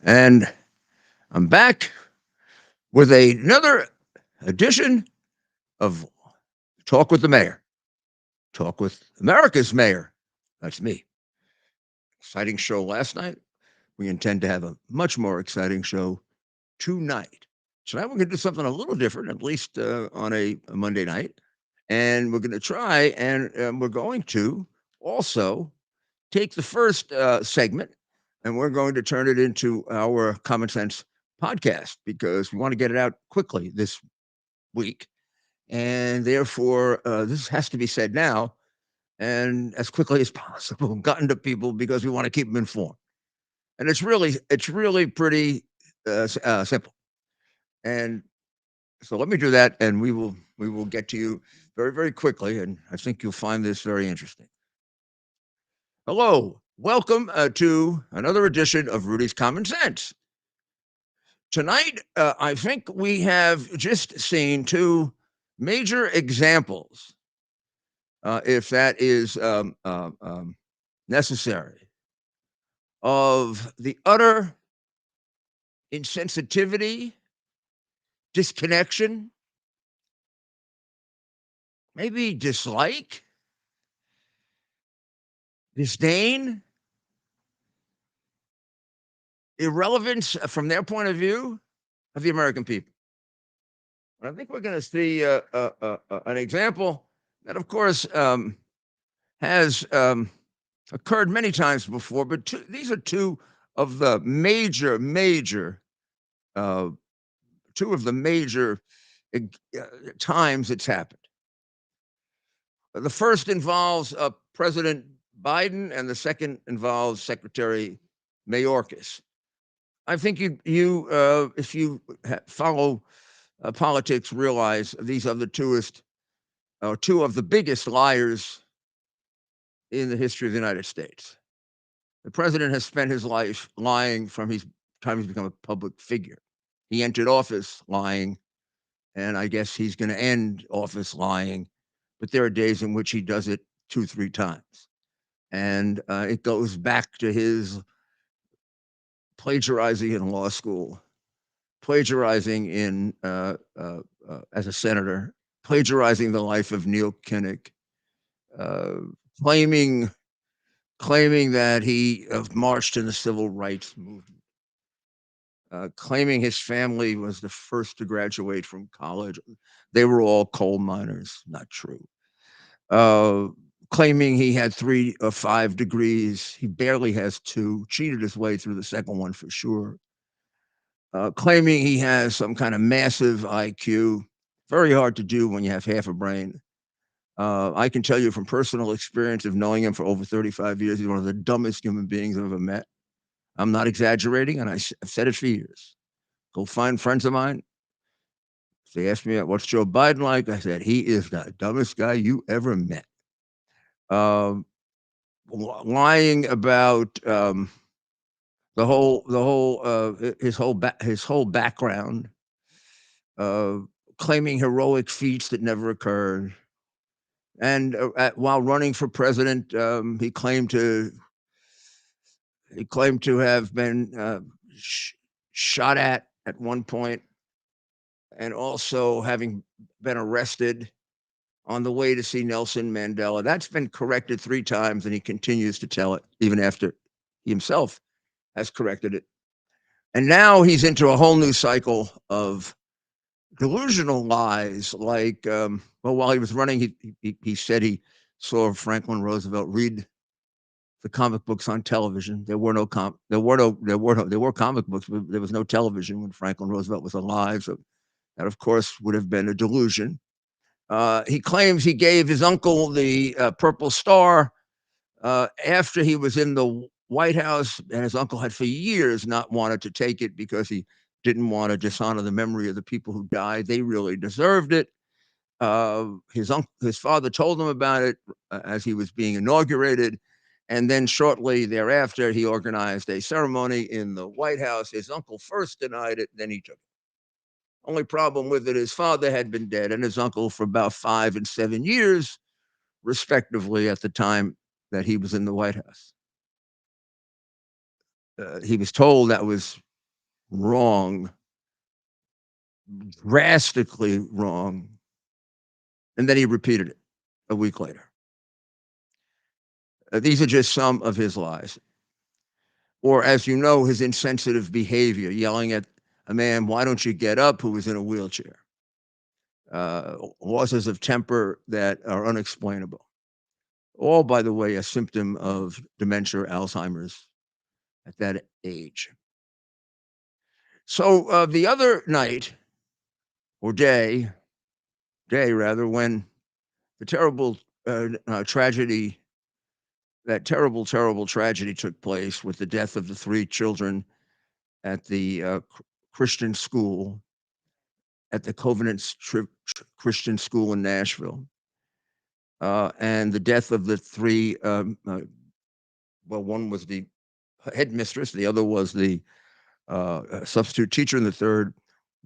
And I'm back with another edition of Talk with the Mayor. Talk with America's Mayor. That's me. Exciting show last night. We intend to have a much more exciting show tonight. Tonight we're going to do something a little different, at least on a Monday night. And we're going to try and we're going to also take the first segment and we're going to turn it into our common sense podcast because we want to get it out quickly this week. And therefore, this has to be said now and as quickly as possible, gotten to people because we want to keep them informed. And it's really pretty simple. And so let me do that, and we will get to you very, very quickly. And I think you'll find this very interesting. Hello, welcome to another edition of Rudy's Common Sense. Tonight, I think we have just seen two major examples, if that is necessary, of the utter insensitivity, disconnection, maybe dislike, disdain, irrelevance from their point of view of the American people. And I think we're going to see an example that, of course, has occurred many times before, but these are two of the major, uh, two of the major times it's happened. The first involves President Biden, and the second involves Secretary Mayorkas. I think if you follow politics, realize these are two of the biggest liars in the history of the United States. The president has spent his life lying from his time he's become a public figure. He entered office lying, and I guess he's going to end office lying. But there are days in which he does it 2, 3 times, and it goes back to his plagiarizing in law school, plagiarizing in as a senator, plagiarizing the life of Neil Kinnock, uh, claiming that he marched in the civil rights movement, claiming his family was the first to graduate from college. They were all coal miners. Not true. Uh, Claiming he had 3 or 5 degrees. He barely has 2. Cheated his way through the second one for sure. Claiming he has some kind of massive IQ. Very hard to do when you have half a brain. I can tell you from personal experience of knowing him for over 35 years, he's one of the dumbest human beings I've ever met. I'm not exaggerating, and I've said it for years. Go find friends of mine. If they ask me, what's Joe Biden like? I said, he is the dumbest guy you ever met. Um, Lying about his whole background, uh, claiming heroic feats that never occurred. And while running for president, he claimed to have been shot at one point, and also having been arrested on the way to see Nelson Mandela. That's been corrected 3 times, and he continues to tell it even after he himself has corrected it. And now he's into a whole new cycle of delusional lies. Like, well, while he was running, he said he saw Franklin Roosevelt read the comic books on television. There were comic books, but there was no television when Franklin Roosevelt was alive. So that, of course, would have been a delusion. He claims he gave his uncle the Purple Star after he was in the White House, and his uncle had for years not wanted to take it because he didn't want to dishonor the memory of the people who died. They really deserved it. His father told him about it as he was being inaugurated, and then shortly thereafter, he organized a ceremony in the White House. His uncle first denied it, then he took it. Only problem with it, his father had been dead, and his uncle for about 5 and 7 years, respectively, at the time that he was in the White House. He was told that was wrong, drastically wrong, and then he repeated it a week later. These are just some of his lies. Or, as you know, his insensitive behavior, yelling at a man, "Why don't you get up?" who was in a wheelchair. Losses of temper that are unexplainable. All, by the way, a symptom of dementia or Alzheimer's at that age. So the other night or day rather, when the terrible tragedy, that terrible tragedy took place with the death of the 3 children at the Christian school, at the Covenant Christian School in Nashville, and the death of the 3. Well, one was the headmistress, the other was the substitute teacher, and the third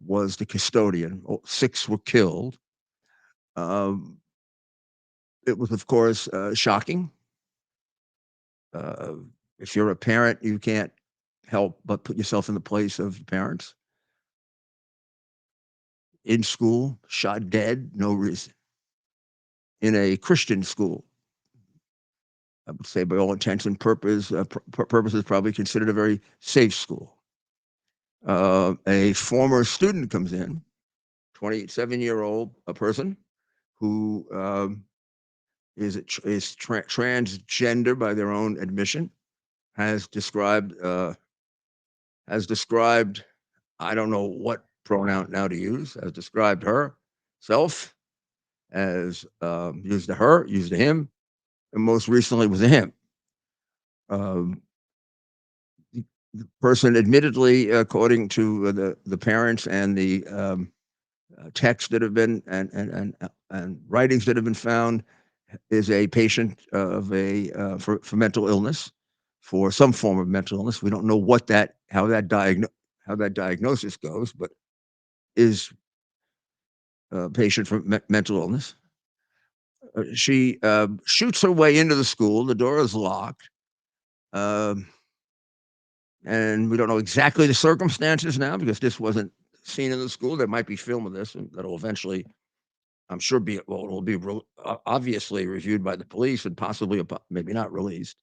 was the custodian. 6 were killed. It was, of course, shocking. If you're a parent, you can't help but put yourself in the place of the parents. In school, shot dead, no reason. In a Christian school, I would say, by all intents and purposes, probably considered a very safe school. A former student comes in, 27-year-old, a person who is transgender by their own admission, has described, I don't know what pronoun now to use, has described herself as used a her, used a him, and most recently was a him. The person, admittedly, according to the parents and the texts that have been and writings that have been found, is a patient of a for mental illness, for some form of mental illness. We don't know how that diagnosis goes, but is a patient for mental illness. She shoots her way into the school. The door is locked. And we don't know exactly the circumstances now because this wasn't seen in the school. There might be film of this, and that'll eventually, I'm sure, it'll be obviously reviewed by the police and possibly maybe not released.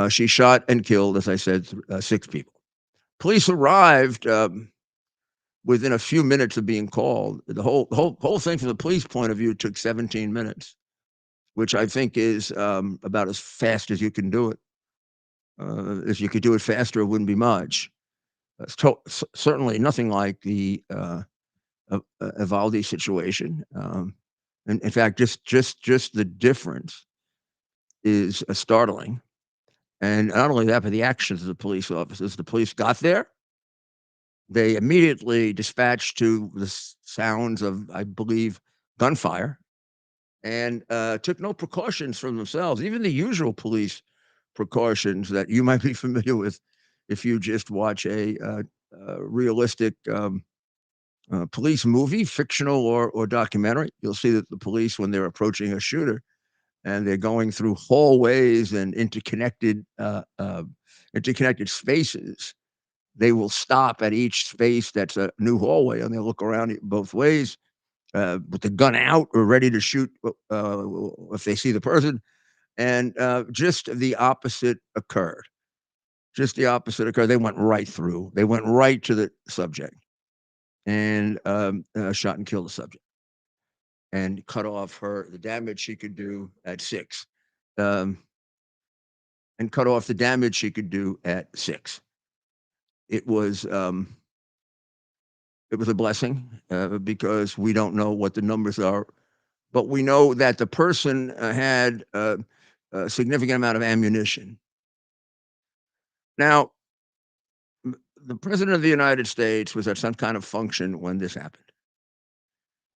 She shot and killed, as I said, 6 people. Police arrived within a few minutes of being called. The whole thing from the police point of view took 17 minutes, which I think is about as fast as you can do it. If you could do it faster, it wouldn't be much. It's certainly nothing like the Evaldi situation. And in fact, just the difference is startling. And not only that, but the actions of the police officers. The police got there. They immediately dispatched to the sounds of, I believe, gunfire, and took no precautions for themselves, even the usual police precautions that you might be familiar with if you just watch a realistic police movie, fictional or documentary. You'll see that the police, when they're approaching a shooter and they're going through hallways and interconnected spaces, they will stop at each space that's a new hallway, and they'll look around both ways with the gun out or ready to shoot if they see the person. And just the opposite occurred. Just the opposite occurred. They went right through. They went right to the subject and shot and killed the subject and cut off the damage she could do at 6. And cut off the damage she could do at 6. It was a blessing because we don't know what the numbers are, but we know that the person had a significant amount of ammunition. Now, the president of the United States was at some kind of function when this happened.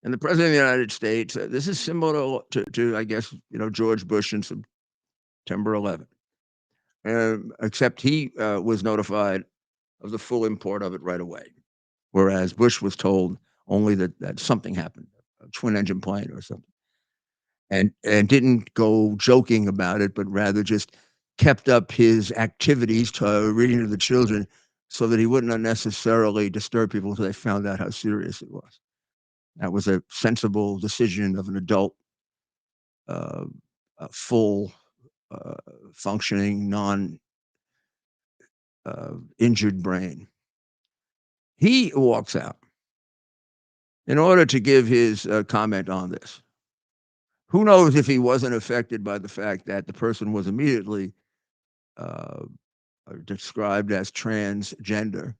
And the president of the United States, this is similar to I guess, George Bush in September 11th, except he was notified of the full import of it right away, whereas Bush was told only that something happened, a twin-engine plane or something, and didn't go joking about it, but rather just kept up his activities to reading to the children so that he wouldn't unnecessarily disturb people until they found out how serious it was. That was a sensible decision of an adult, uh, full, uh, functioning, non injured brain. He walks out in order to give his comment on this. Who knows if he wasn't affected by the fact that the person was immediately uh, described as transgender,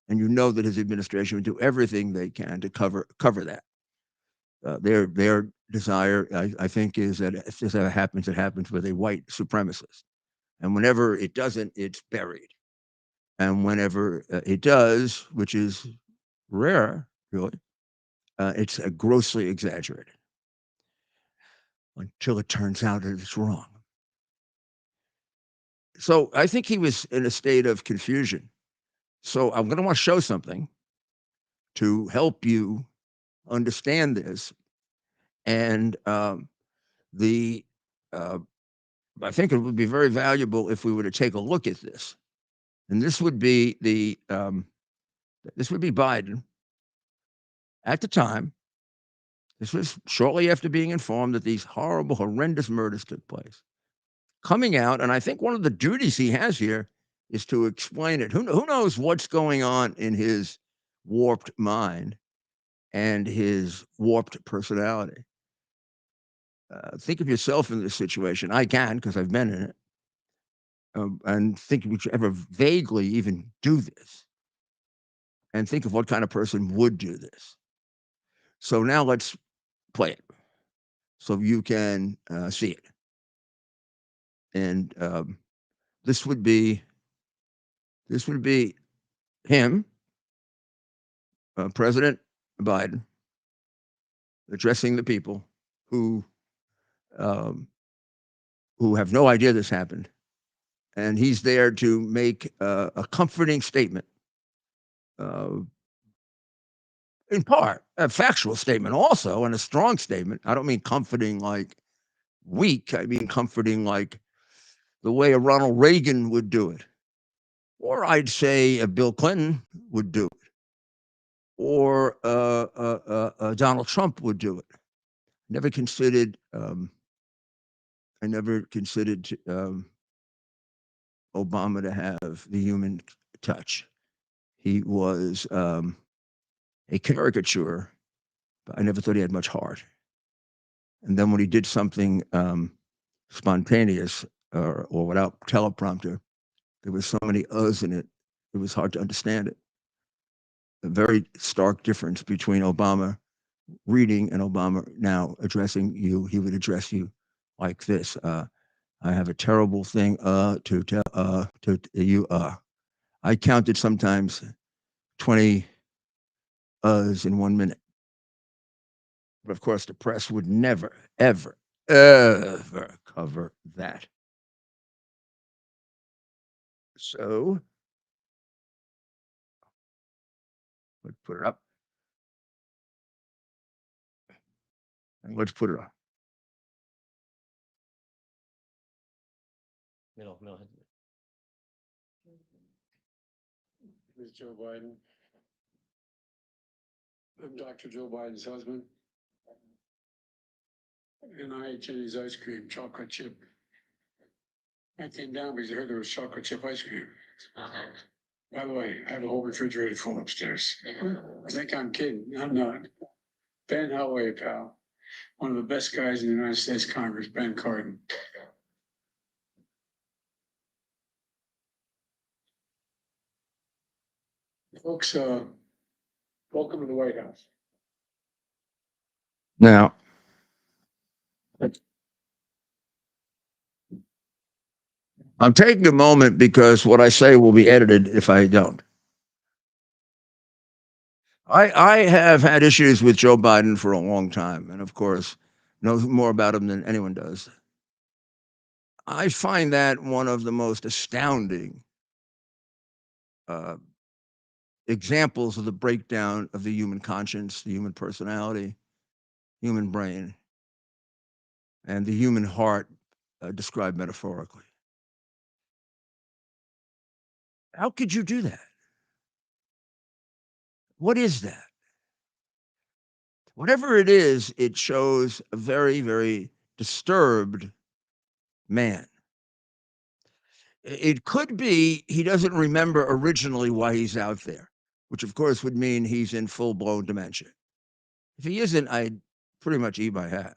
and you know that his administration would do everything they can to cover that. Their desire, I think, is that if this ever happens, it happens with a white supremacist, and whenever it doesn't, it's buried. And whenever it does, which is rare, really, it's grossly exaggerated until it turns out that it's wrong. So I think he was in a state of confusion. So I'm going to want to show something to help you understand this. And the I think it would be very valuable if we were to take a look at this. And this would be Biden at the time. This was shortly after being informed that these horrible, horrendous murders took place. Coming out, and I think one of the duties he has here is to explain it. Who knows what's going on in his warped mind and his warped personality? Think of yourself in this situation. I can, because I've been in it. And think would you ever vaguely even do this? And think of what kind of person would do this. So now let's play it so you can see it. And this would be him, President Biden, addressing the people who have no idea this happened, and he's there to make a comforting statement, in part a factual statement also, and a strong statement. I don't mean comforting like weak. I mean comforting like the way a Ronald Reagan would do it, or I'd say a Bill Clinton would do it, or Donald Trump would do it. Never considered. I never considered Obama to have the human touch. He was a caricature, but I never thought he had much heart. And then when he did something spontaneous or without teleprompter, there was so many uhs in it, it was hard to understand it. A very stark difference between Obama reading and Obama now addressing you. He would address you like this. I have a terrible thing to tell to you. I counted sometimes 20 uhs in 1 minute. But of course, the press would never, ever, ever cover that. So let's put it up. And let's put it up. Middle. Ms. Joe Biden. I'm Dr. Joe Biden's husband. And I ate Jenny's ice cream, chocolate chip. I came down because I heard there was chocolate chip ice cream. By the way, I have a whole refrigerator full upstairs. I think I'm kidding. I'm not. Ben, how are you, pal? One of the best guys in the United States Congress, Ben Cardin. Folks, welcome to the White House. Now, I'm taking a moment because what I say will be edited if I don't. I have had issues with Joe Biden for a long time, and of course, know more about him than anyone does. I find that one of the most astounding examples of the breakdown of the human conscience, the human personality, human brain, and the human heart described metaphorically. How could you do that? What is that? Whatever it is, it shows a very, very disturbed man. It could be he doesn't remember originally why he's out there, which of course would mean he's in full blown dementia. If he isn't, I'd pretty much eat my hat.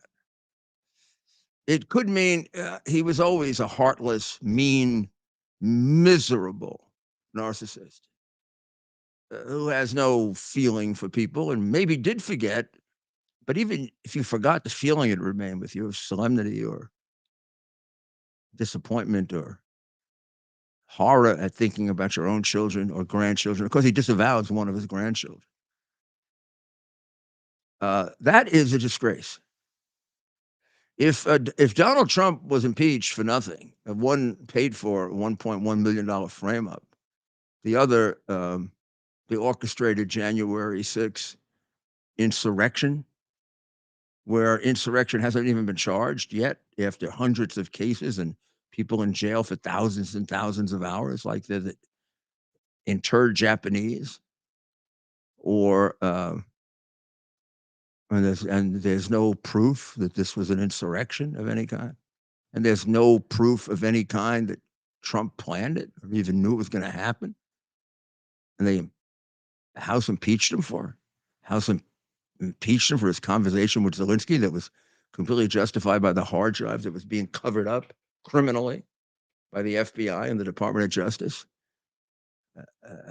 It could mean he was always a heartless, mean, miserable narcissist who has no feeling for people and maybe did forget. But even if you forgot, the feeling would remain with you of solemnity or disappointment or horror at thinking about your own children or grandchildren, because he disavows one of his grandchildren. That is a disgrace. If Donald Trump was impeached for nothing, one paid for $1.1 million frame up, the other the orchestrated January 6th insurrection, where insurrection hasn't even been charged yet after hundreds of cases and people in jail for thousands and thousands of hours, like the interred Japanese, or and there's no proof that this was an insurrection of any kind, and there's no proof of any kind that Trump planned it or even knew it was going to happen, and the House impeached him for it. House impeached him for his conversation with Zelensky that was completely justified by the hard drive that was being covered up criminally by the FBI and the Department of Justice.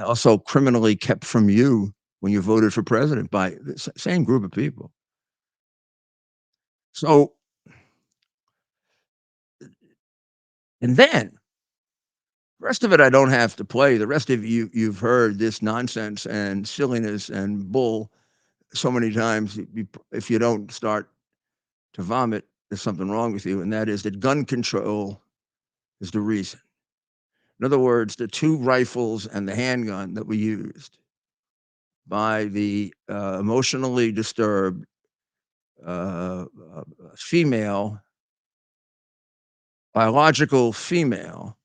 Also criminally kept from you when you voted for president by the same group of people. So, and then the rest of it, I don't have to play. The rest of you've heard this nonsense and silliness and bull so many times. If you don't start to vomit, there's something wrong with you, and that is that gun control is the reason. In other words, the two rifles and the handgun that we used by the emotionally disturbed female, biological female,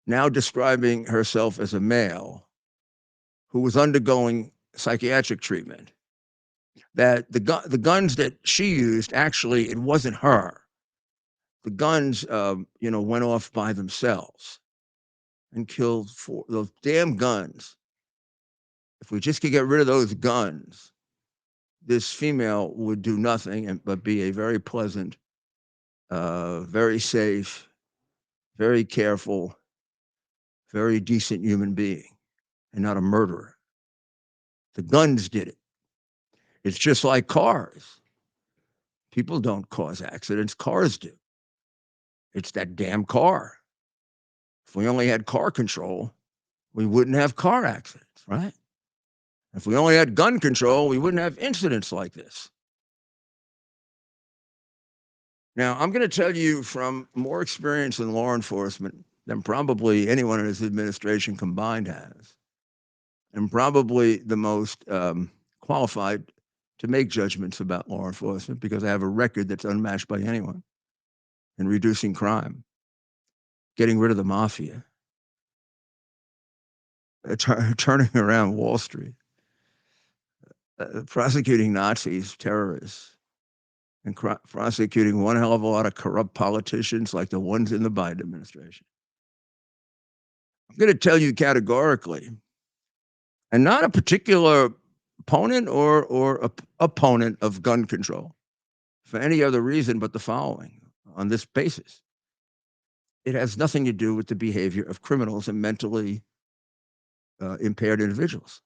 now describing herself as a male who was undergoing psychiatric treatment, that the guns that she used, actually, it wasn't her. The guns, went off by themselves and killed those damn guns. If we just could get rid of those guns, this female would do nothing but be a very pleasant, very safe, very careful, very decent human being and not a murderer. The guns did it. It's just like cars. People don't cause accidents, cars do. It's that damn car. If we only had car control, we wouldn't have car accidents, right? If we only had gun control, we wouldn't have incidents like this. Now, I'm going to tell you from more experience in law enforcement than probably anyone in his administration combined has, and probably the most qualified to make judgments about law enforcement, because I have a record that's unmatched by anyone in reducing crime, getting rid of the mafia, turning around Wall Street, prosecuting Nazis, terrorists, and prosecuting one hell of a lot of corrupt politicians like the ones in the Biden administration. I'm going to tell you categorically, and not a particular opponent or opponent of gun control for any other reason but the following on this basis. It has nothing to do with the behavior of criminals and mentally impaired individuals.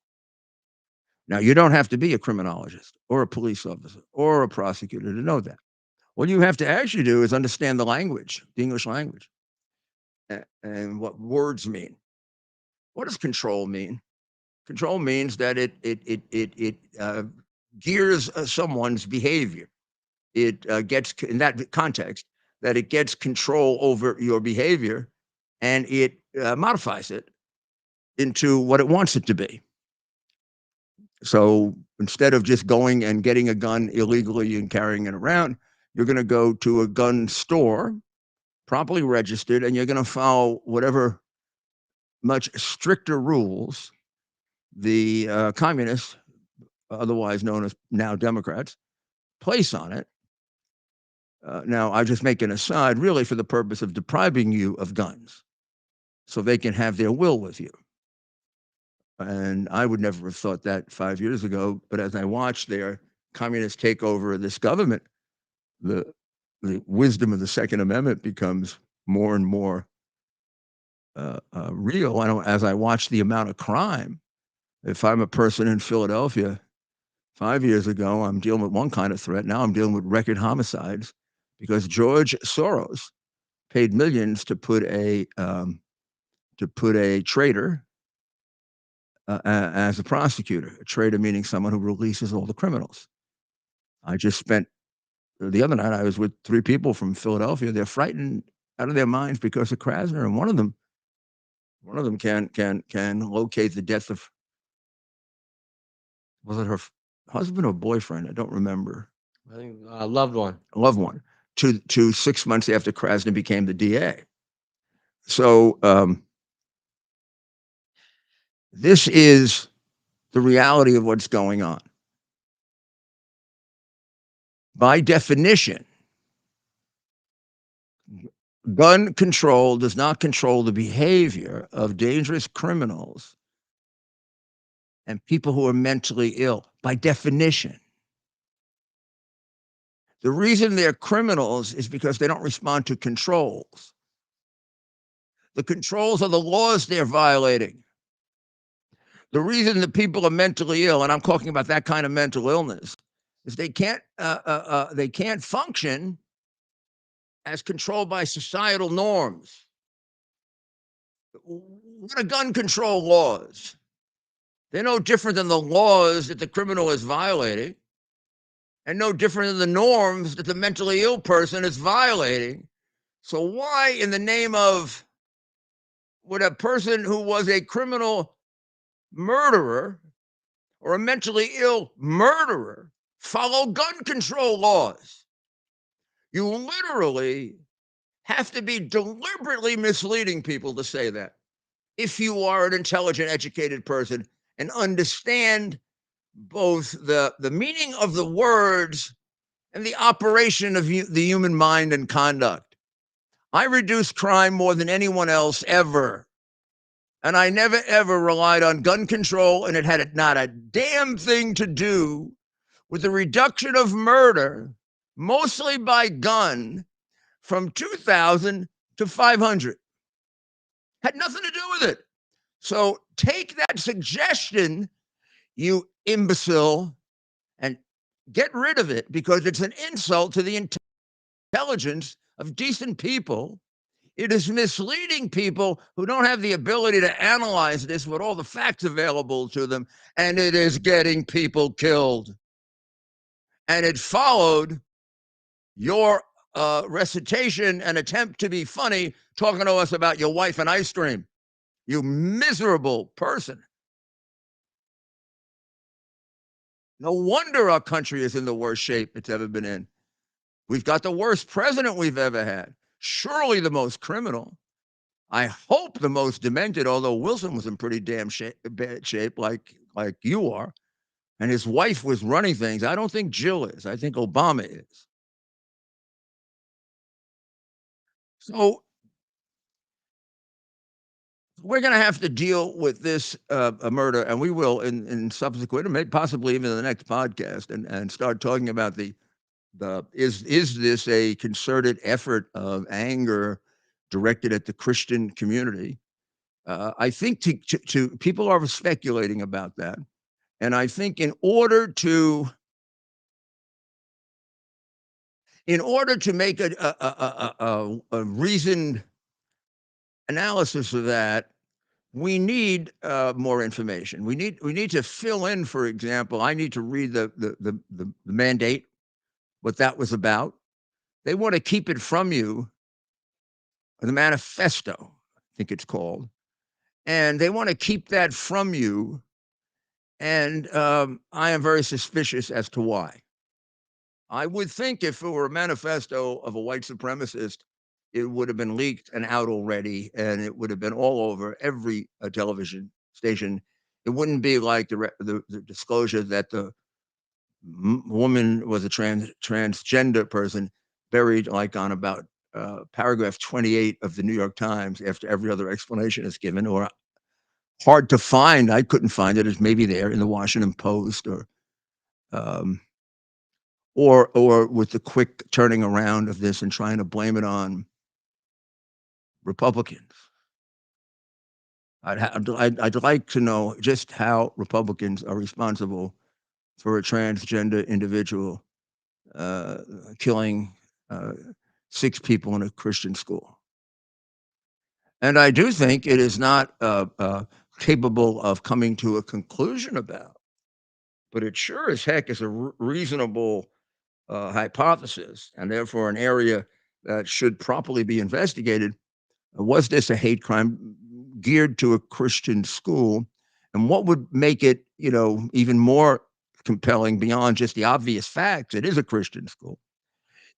Now, you don't have to be a criminologist or a police officer or a prosecutor to know that. What you have to actually do is understand the language, the English language, and what words mean. What does control mean? Control means that it gears someone's behavior. It gets, in that context, that it gets control over your behavior, and it modifies it into what it wants it to be. So instead of just going and getting a gun illegally and carrying it around, you're going to go to a gun store, properly registered, and you're going to follow whatever much stricter rules the communists, otherwise known as now Democrats, place on it. Now, I just make an aside, really, for the purpose of depriving you of guns, so they can have their will with you. And I would never have thought that 5 years ago. But as I watched their communist takeover of this government, the wisdom of the Second Amendment becomes more and more real. As I watch the amount of crime, if I'm a person in Philadelphia 5 years ago, I'm dealing with one kind of threat. Now I'm dealing with record homicides because George Soros paid millions to put a traitor as a prosecutor. A traitor meaning someone who releases all the criminals. I just spent the other night. I was with 3 people from Philadelphia. They're frightened out of their minds because of Krasner, and one of them can locate the death of, was it her husband or boyfriend? I don't remember. I think loved one. A loved one. To 6 months after Krasner became the DA. So this is the reality of what's going on. By definition, gun control does not control the behavior of dangerous criminals and people who are mentally ill, by definition. The reason they're criminals is because they don't respond to controls. The controls are the laws they're violating. The reason that people are mentally ill, and I'm talking about that kind of mental illness, is they can't function as controlled by societal norms. What are gun control laws? They're no different than the laws that the criminal is violating, and no different than the norms that the mentally ill person is violating. So why, in the name of, would a person who was a criminal murderer or a mentally ill murderer follow gun control laws? You literally have to be deliberately misleading people to say that, if you are an intelligent, educated person and understand both the meaning of the words and the operation of the human mind and conduct. I reduced crime more than anyone else ever. And I never, ever relied on gun control, and it had not a damn thing to do with the reduction of murder, mostly by gun, from 2,000 to 500. Had nothing to do with it. So take that suggestion, you imbecile, and get rid of it, because it's an insult to the intelligence of decent people. It is misleading people who don't have the ability to analyze this with all the facts available to them, and it is getting people killed. And it followed your recitation and attempt to be funny, talking to us about your wife and ice cream. You miserable person. No wonder our country is in the worst shape it's ever been in. We've got the worst president we've ever had. Surely the most criminal. I hope the most demented, although Wilson was in pretty damn bad shape, like you are. And his wife was running things. I don't think Jill is. I think Obama is. So we're going to have to deal with this murder, and we will in subsequent, or maybe possibly even in the next podcast, and start talking about is this a concerted effort of anger directed at the Christian community? I think to people are speculating about that, and I think in order to make a reasoned analysis of that, we need more information. We need to fill in. For example, I need to read the mandate, what that was about. They want to keep it from you. The manifesto, I think it's called, and they want to keep that from you. And I am very suspicious as to why. I would think if it were a manifesto of a white supremacist, it would have been leaked and out already, and it would have been all over every television station It wouldn't be like the disclosure that the woman was a transgender person buried like on about paragraph 28 of the New York Times after every other explanation is given, or hard to find. I couldn't find it. It's maybe there in the Washington Post, um, or with the quick turning around of this and trying to blame it on Republicans. I'd like to know just how Republicans are responsible for a transgender individual uh, killing uh, 6 people in a Christian school. And I do think it is not capable of coming to a conclusion about, but it sure as heck is a reasonable hypothesis, and therefore an area that should properly be investigated. Was this a hate crime geared to a Christian school? And what would make it, even more compelling beyond just the obvious facts, it is a Christian school,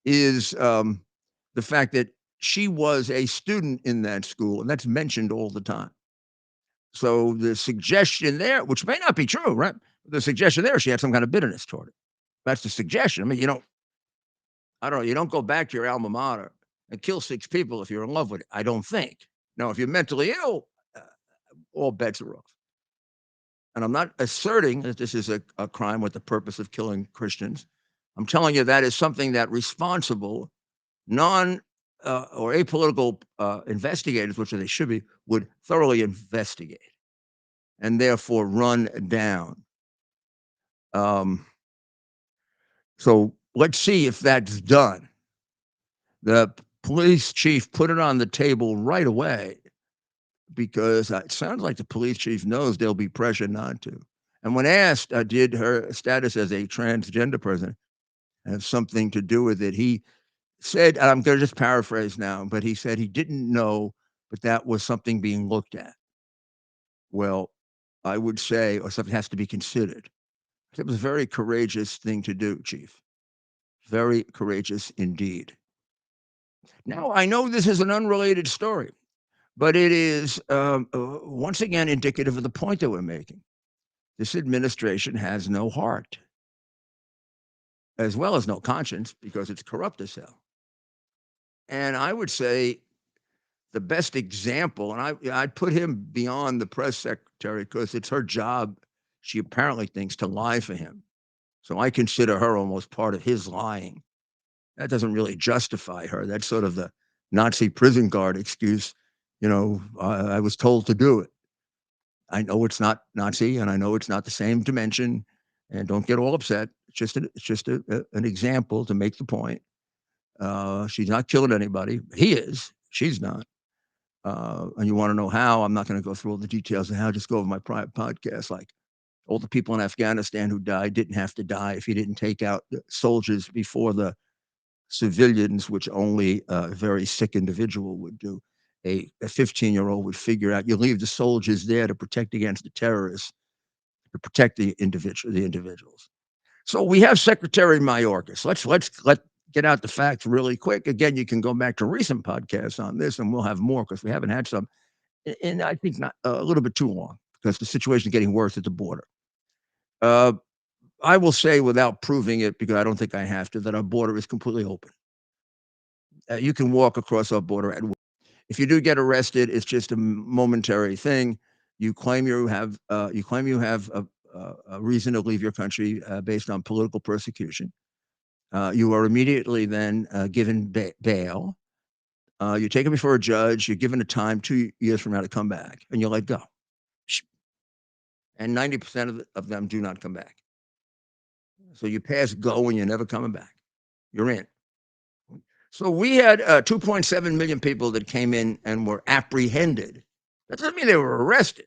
is the fact that she was a student in that school, and that's mentioned all the time. So the suggestion there, which may not be true, right? The suggestion there, she had some kind of bitterness toward it. That's the suggestion. I mean, I don't know, you don't go back to your alma mater and kill 6 people if you're in love with it. I don't think. Now, if you're mentally ill, uh, all bets are off. And I'm not asserting that this is a crime with the purpose of killing Christians. I'm telling you that is something that responsible, non or apolitical investigators, which they should be, would thoroughly investigate and therefore run down. Um, so let's see if that's done. The police chief put it on the table right away because it sounds like the police chief knows there'll be pressure not to. And when asked, did her status as a transgender person have something to do with it, he said, and I'm going to just paraphrase now, but he said he didn't know, but that was something being looked at. Well, I would say, or something has to be considered. It was a very courageous thing to do, Chief. Very courageous indeed. Now, I know this is an unrelated story, but it is once again indicative of the point that we're making. This administration has no heart, as well as no conscience, because it's corrupt as hell. And I would say the best example, and I'd put him beyond the press secretary because it's her job, she apparently thinks, to lie for him. So I consider her almost part of his lying. That doesn't really justify her. That's sort of the Nazi prison guard excuse. I was told to do it. I know it's not Nazi, and I know it's not the same dimension. And don't get all upset. It's just an example to make the point. She's not killing anybody. He is. She's not. And you want to know how? I'm not going to go through all the details of how. Just go over my private podcast. Like all the people in Afghanistan who died didn't have to die if you didn't take out the soldiers before the civilians, which only a very sick individual would do. A 15-year-old would figure out you leave the soldiers there to protect against the terrorists, to protect the individuals. So we have Secretary Mayorkas. Let's get out the facts really quick. Again, you can go back to recent podcasts on this, and we'll have more because we haven't had some, and I think not a little bit too long because the situation is getting worse at the border. Uh, I will say, without proving it, because I don't think I have to, that our border is completely open. You can walk across our border at will. If you do get arrested, it's just a momentary thing. You claim you have a reason to leave your country based on political persecution. You are immediately then given bail. You're taken before a judge. You're given a time 2 years from now to come back, and you're let go. And 90% of them do not come back. So you pass go, and you're never coming back. You're in. So we had 2.7 million people that came in and were apprehended. That doesn't mean they were arrested.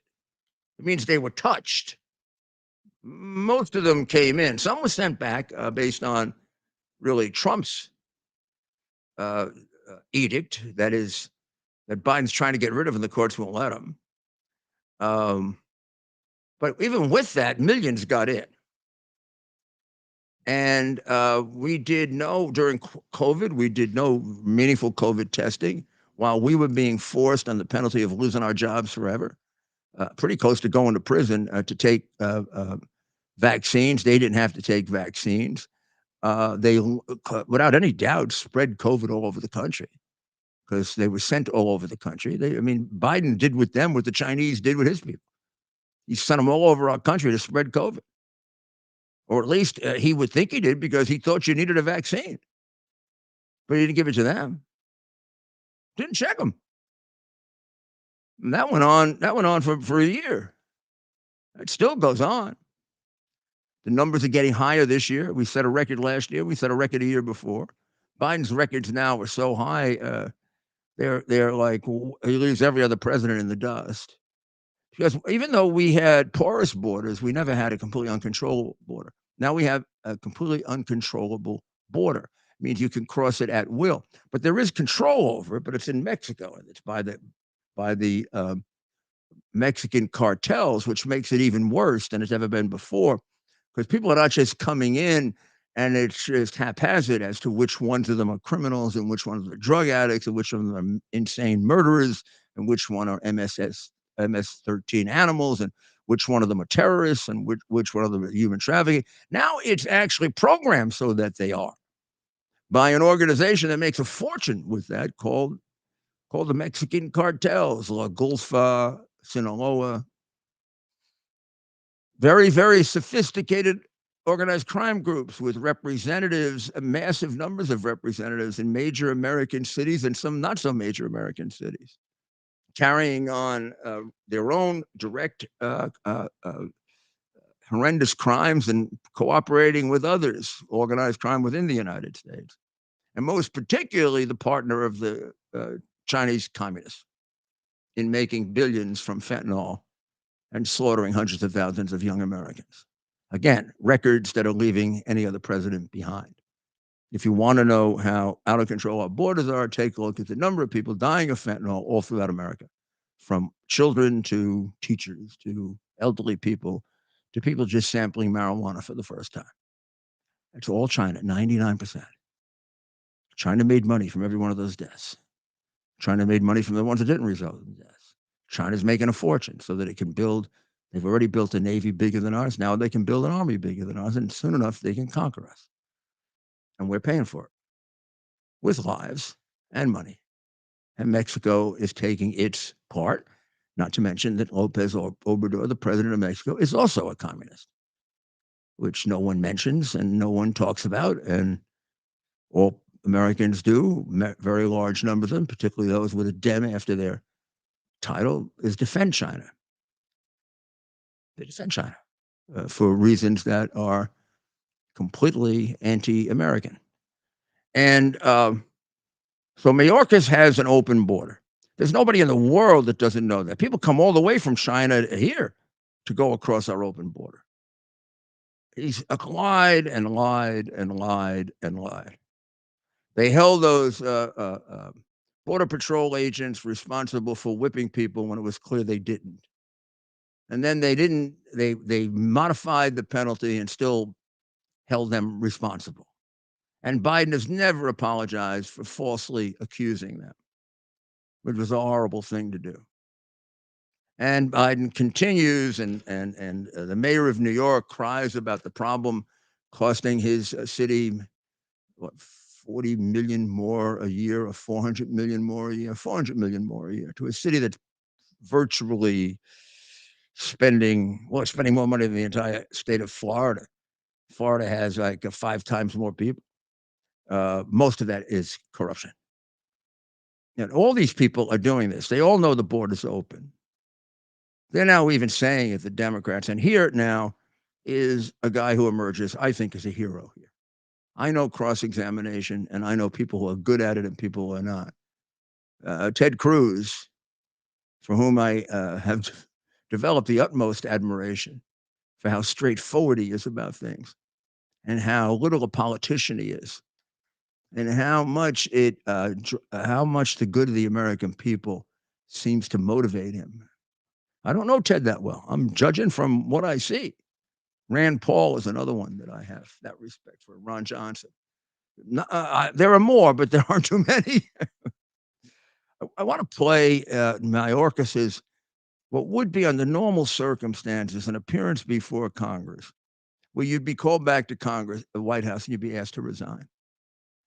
It means they were touched. Most of them came in. Some were sent back based on really Trump's edict. That is, that Biden's trying to get rid of, and the courts won't let him. But even with that, millions got in. And we did no, during COVID, we did no meaningful COVID testing while we were being forced on the penalty of losing our jobs forever pretty close to going to prison to take vaccines. They didn't have to take vaccines. They, without any doubt, spread COVID all over the country because they were sent all over the country. I mean, Biden did with them what the Chinese did with his people. He sent them all over our country to spread COVID. Or at least he would think he did because he thought you needed a vaccine. But he didn't give it to them. Didn't check them. And that went on for a year. It still goes on. The numbers are getting higher this year. We set a record last year. We set a record a year before. Biden's records now are so high, they're like he leaves every other president in the dust. Because even though we had porous borders, we never had a completely uncontrollable border. Now we have a completely uncontrollable border. It means you can cross it at will, but there is control over it. But it's in Mexico, and it's by the Mexican cartels, which makes it even worse than it's ever been before. Because people are not just coming in and it's just haphazard as to which ones of them are criminals and which ones are drug addicts and which of them are insane murderers and which one are MS-13 animals and which one of them are terrorists and which one of them are human trafficking. Now it's actually programmed so that they are by an organization that makes a fortune with that called the Mexican cartels, La Golfa, Sinaloa. Very, very sophisticated organized crime groups with representatives, massive numbers of representatives in major American cities and some not so major American cities, carrying on their own direct horrendous crimes and cooperating with others, organized crime within the United States, and most particularly the partner of the Chinese communists in making billions from fentanyl and slaughtering hundreds of thousands of young Americans. Again, records that are leaving any other president behind. If you want to know how out of control our borders are, take a look at the number of people dying of fentanyl all throughout America, from children to teachers to elderly people to people just sampling marijuana for the first time. It's all China, 99%. China made money from every one of those deaths. China made money from the ones that didn't result in deaths. China's making a fortune so that it can build. They've already built a navy bigger than ours. Now they can build an army bigger than ours, and soon enough they can conquer us. And we're paying for it with lives and money. And Mexico is taking its part, not to mention that Lopez Obrador, the president of Mexico, is also a communist, which no one mentions and no one talks about. And all Americans do, very large numbers of them, particularly those with a Dem after their title, is defend China. They defend China for reasons that are completely anti-American. And so Mayorkas has an open border. There's nobody in the world that doesn't know that. People come all the way from China here to go across our open border. He's lied and lied and lied and lied. They held those Border Patrol agents responsible for whipping people when it was clear they didn't. And then they modified the penalty and still held them responsible. And Biden has never apologized for falsely accusing them, which was a horrible thing to do. And Biden continues, and the mayor of New York cries about the problem costing his city, what, 40 million more a year or 400 million more a year, 400 million more a year to a city that's virtually spending more money than the entire state of Florida. Florida has like 5 times more people. Most of that is corruption. And all these people are doing this. They all know the border's open. They're now even saying it, the Democrats. And here now is a guy who emerges, I think, as a hero here. I know cross-examination, and I know people who are good at it and people who are not. Ted Cruz, for whom I have developed the utmost admiration for how straightforward he is about things and how little a politician he is and how much the good of the American people seems to motivate him. I don't know Ted that well. I'm judging from what I see. Rand Paul is another one that I have that respect for. Ron Johnson. There are more, but there aren't too many. I want to play Mayorkas's what would be under normal circumstances an appearance before Congress, where you'd be called back to Congress, the White House, and you'd be asked to resign.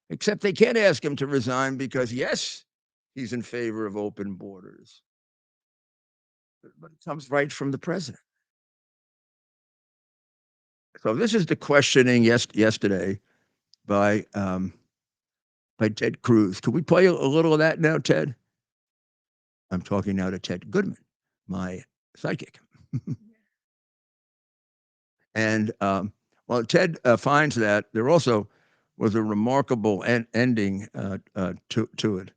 Except they can't ask him to resign because, yes, he's in favor of open borders. But it comes right from the president. So this is the questioning yesterday by Ted Cruz. Could we play a little of that now, Ted? I'm talking now to Ted Goodman, my sidekick. And while Ted finds that, there also was a remarkable ending to it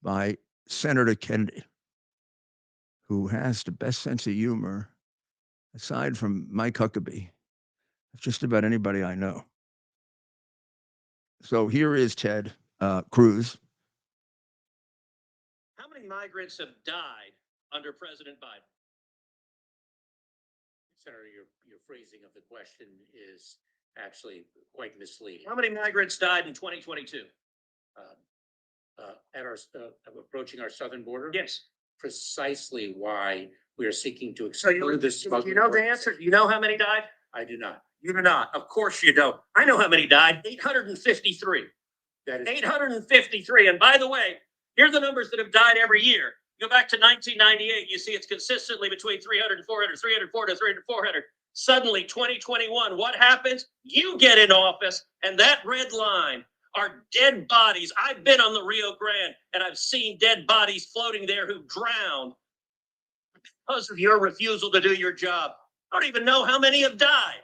by Senator Kennedy, who has the best sense of humor, aside from Mike Huckabee, just about anybody I know. So here is Ted Cruz. How many migrants have died under President Biden? Senator, your phrasing of the question is actually quite misleading. How many migrants died in 2022? At our approaching our southern border, Yes. precisely why we are seeking to So exclude this. do you know the answer? Do you know how many died? I do not. You do not. Of course you don't. I know how many died. 853. That is 853. And by the way, here are the numbers that have died every year. Go back to 1998. You see it's consistently between 300 and 400, 300, 400, 300, 400. Suddenly, 2021, what happens? You get in office, and that red line are dead bodies. I've been on the Rio Grande, and I've seen dead bodies floating there who drowned because of your refusal to do your job. I don't even know how many have died.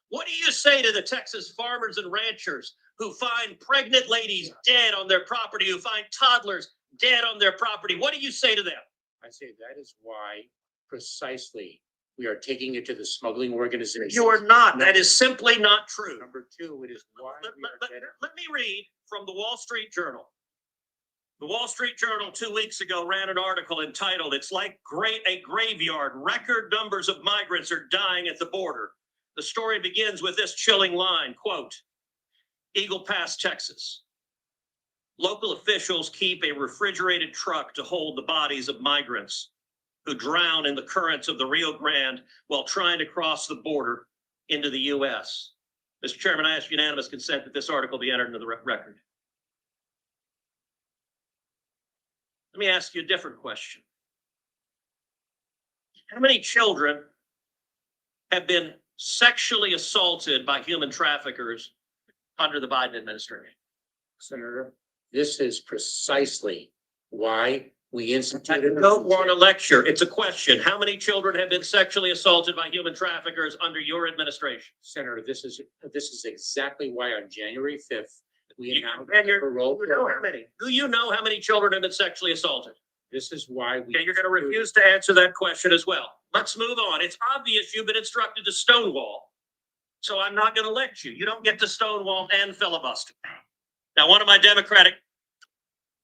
What do you say to the Texas farmers and ranchers who find pregnant ladies dead on their property, who find toddlers dead on their property? What do you say to them? I say that is why precisely we are taking it to the smuggling organization. You are not. That is simply not true. Number two, it is why we are getting. Let me read from the Wall Street Journal. The Wall Street Journal 2 weeks ago ran an article entitled, "It's like a graveyard. Record numbers of migrants are dying at the border." The story begins with this chilling line, quote, Eagle Pass, Texas. Local officials keep a refrigerated truck to hold the bodies of migrants who drown in the currents of the Rio Grande while trying to cross the border into the U.S. Mr. Chairman, I ask unanimous consent that this article be entered into the record. Let me ask you a different question. How many children have been sexually assaulted by human traffickers under the Biden administration? Senator, this is precisely why we I instituted. don't want to lecture. It's a question. How many children have been sexually assaulted by human traffickers under your administration? Senator, this is exactly why on January 5th, we announced. And you parole know how program. many? Do you know how many children have been sexually assaulted? This is why we. Okay, you're going to refuse to answer that question as well. Let's move on. It's obvious you've been instructed to stonewall. So I'm not going to let you. You don't get to stonewall and filibuster. Now, one of my Democratic.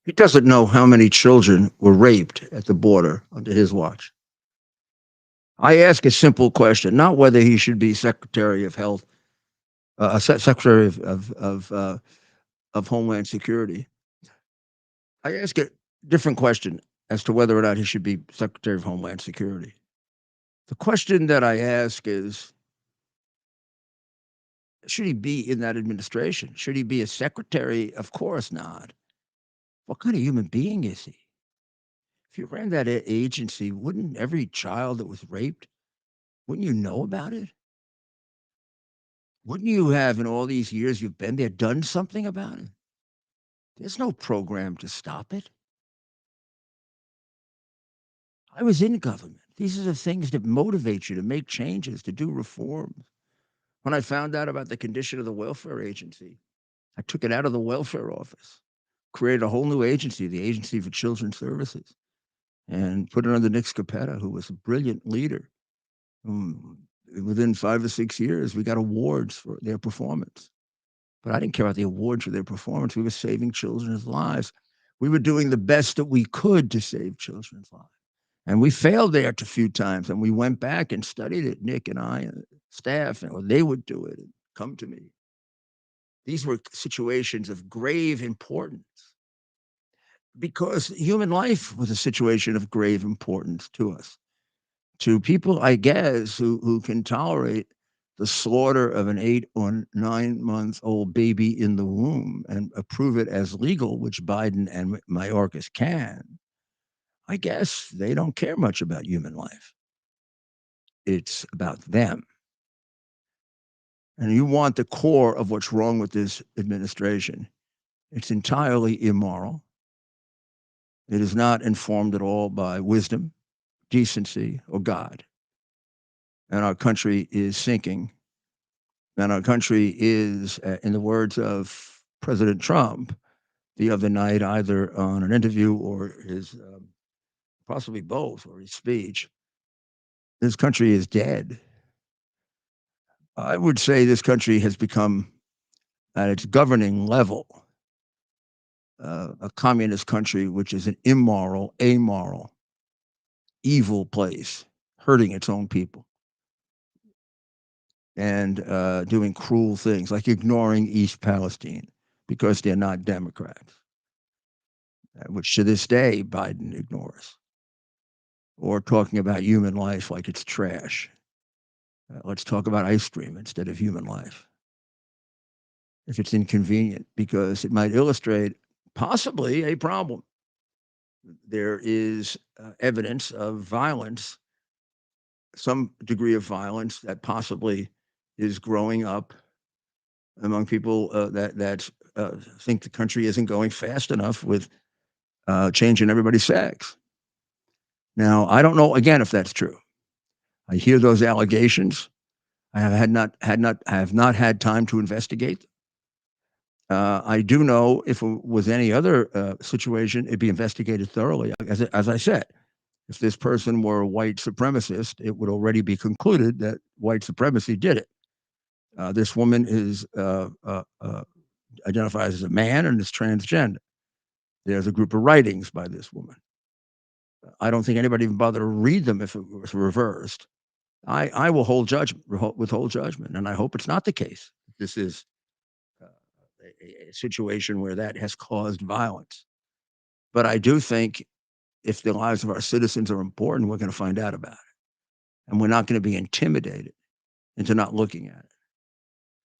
He doesn't know how many children were raped at the border under his watch. I ask a simple question, not whether he should be Secretary of Health, Secretary of Homeland Security. I ask a different question as to whether or not he should be Secretary of Homeland Security. The question that I ask is, should he be in that administration? Should he be a secretary? Of course not. What kind of human being is he? If you ran that agency, wouldn't every child that was raped, wouldn't you know about it? Wouldn't you have, in all these years you've been there, done something about it? There's no program to stop it. I was in government. These are the things that motivate you to make changes, to do reforms. When I found out about the condition of the welfare agency, I took it out of the welfare office, created a whole new agency, the Agency for Children's Services, and put it under Nick Scopetta, who was a brilliant leader. Within 5 or 6 years, we got awards for their performance. But I didn't care about the awards for their performance. We were saving children's lives. We were doing the best that we could to save children's lives. And we failed there a few times, and we went back and studied it, Nick and I and staff, and they would do it and come to me. These were situations of grave importance. because human life was a situation of grave importance to us. To people, I guess, who can tolerate the slaughter of an 8 or 9 month old baby in the womb and approve it as legal, which Biden and Mayorkas can, I guess they don't care much about human life. It's about them. And you want the core of what's wrong with this administration. It's entirely immoral. It is not informed at all by wisdom, decency, or God. And our country is sinking. And our country is, in the words of President Trump the other night, either on an interview or his, possibly both, or his speech, this country is dead. I would say this country has become, at its governing level, a communist country, which is an immoral, amoral, evil place, hurting its own people and doing cruel things like ignoring East Palestine because they're not Democrats, which to this day Biden ignores, or talking about human life like it's trash. Let's talk about ice cream instead of human life, if it's inconvenient, because it might illustrate possibly a problem. There is evidence of violence, some degree of violence that possibly is growing up among people that think the country isn't going fast enough with changing everybody's sex. Now, I don't know again if that's true. I hear those allegations. I have not had time to investigate. I do know if it was any other situation, it'd be investigated thoroughly. As I said, if this person were a white supremacist, it would already be concluded that white supremacy did it. This woman is identifies as a man and is transgender. There's a group of writings by this woman. I don't think anybody even bothered to read them if it was reversed. I will withhold judgment, and I hope it's not the case. This is a situation where that has caused violence. But I do think if the lives of our citizens are important, we're going to find out about it. And we're not going to be intimidated into not looking at it.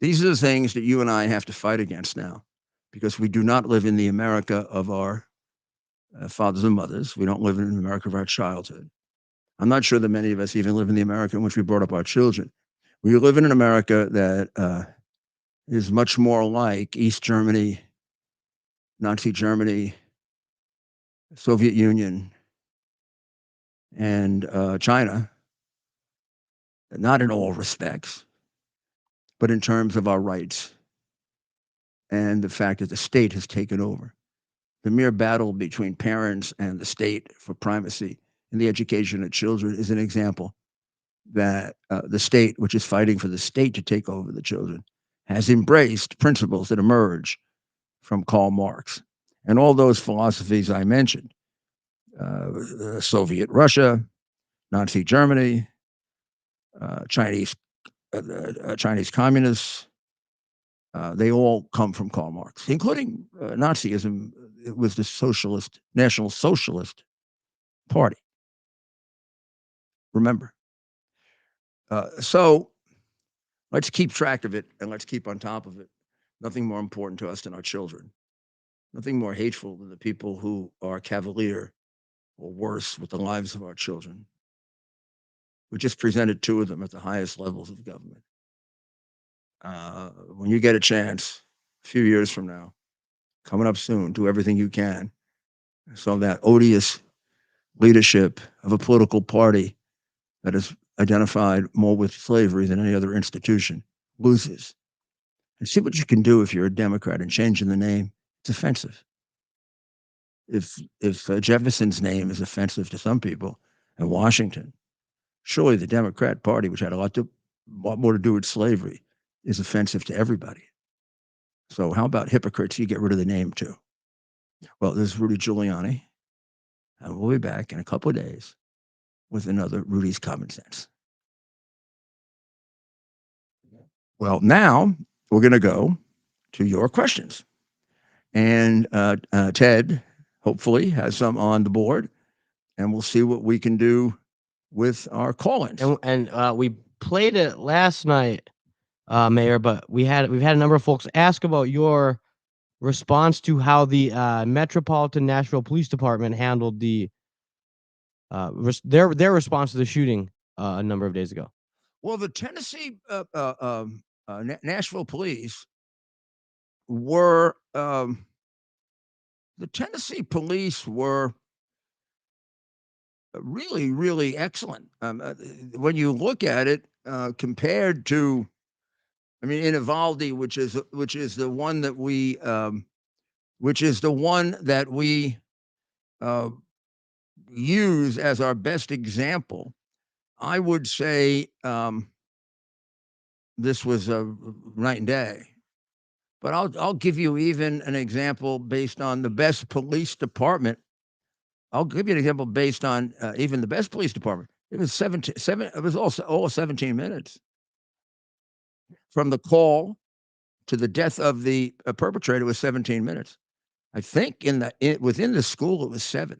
These are the things that you and I have to fight against now, because we do not live in the America of our fathers and mothers. We don't live in the America of our childhood. I'm not sure that many of us even live in the America in which we brought up our children. We live in an America that is much more like East Germany, Nazi Germany, Soviet Union, and China, not in all respects, but in terms of our rights and the fact that the state has taken over. The mere battle between parents and the state for primacy in the education of children is an example that the state, which is fighting for the state to take over the children, has embraced principles that emerge from Karl Marx and all those philosophies I mentioned. Soviet Russia, Nazi Germany, Chinese communists, they all come from Karl Marx, including Nazism. It was the National Socialist Party. Remember. So let's keep track of it and let's keep on top of it. Nothing more important to us than our children. Nothing more hateful than the people who are cavalier or worse with the lives of our children. We just presented 2 of them at the highest levels of government. When you get a chance, a few years from now, coming up soon, do everything you can so that odious leadership of a political party that is identified more with slavery than any other institution loses. And see what you can do if you're a Democrat and changing the name. It's offensive. If Jefferson's name is offensive to some people in Washington, surely the Democrat Party, which had a lot more to do with slavery, is offensive to everybody. So how about hypocrites? You get rid of the name too. Well, this is Rudy Giuliani, and we'll be back in a couple of days with another Rudy's Common Sense. Well, now we're going to go to your questions. And Ted, hopefully has some on the board, and we'll see what we can do with our call-ins. And we played it last night, Mayor, but we've had a number of folks ask about your response to how the Metropolitan Nashville Police Department handled the their response to the shooting a number of days ago. Well, the Tennessee Nashville police were really, really excellent. When you look at it, compared to, I mean, in Uvalde, which is the one that we use as our best example, I would say this was a night and day. But I'll give you even an example based on the best police department. I'll give you an example based on even the best police department. It was 17. It was all 17 minutes from the call to the death of the perpetrator was 17 minutes. I think within the school it was 7.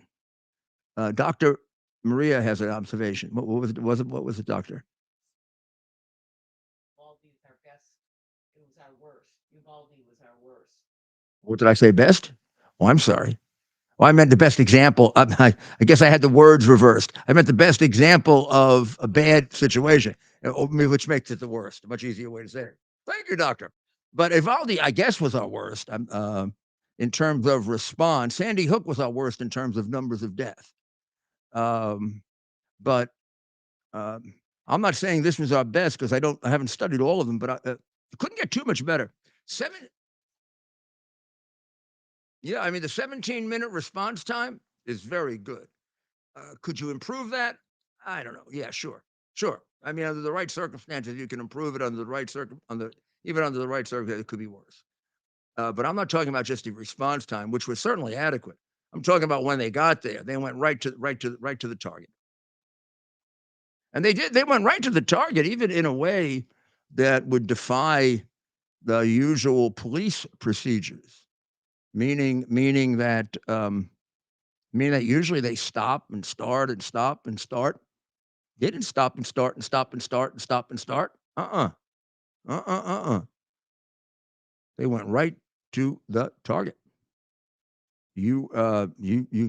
Dr. Maria has an observation. What was it? What was it, Doctor? What did I say? Best? Oh, I'm sorry. Well, I meant the best example. I guess I had the words reversed. I meant the best example of a bad situation, which makes it the worst. A much easier way to say it. Thank you, Doctor. But Uvalde, I guess, was our worst in terms of response. Sandy Hook was our worst in terms of numbers of death. But I'm not saying this was our best because I haven't studied all of them, but it couldn't get too much better. Yeah, I mean, the 17-minute response time is very good. Could you improve that? I don't know. Yeah, sure. I mean, under the right circumstances, you can improve it. Under the right even under the right circumstances, it could be worse. But I'm not talking about just the response time, which was certainly adequate. I'm talking about when they got there. They went right to the target, and they went right to the target, even in a way that would defy the usual police procedures. Meaning that usually they stop and start and stop and start. They didn't stop and start and stop and start and stop and start. They went right to the target. You've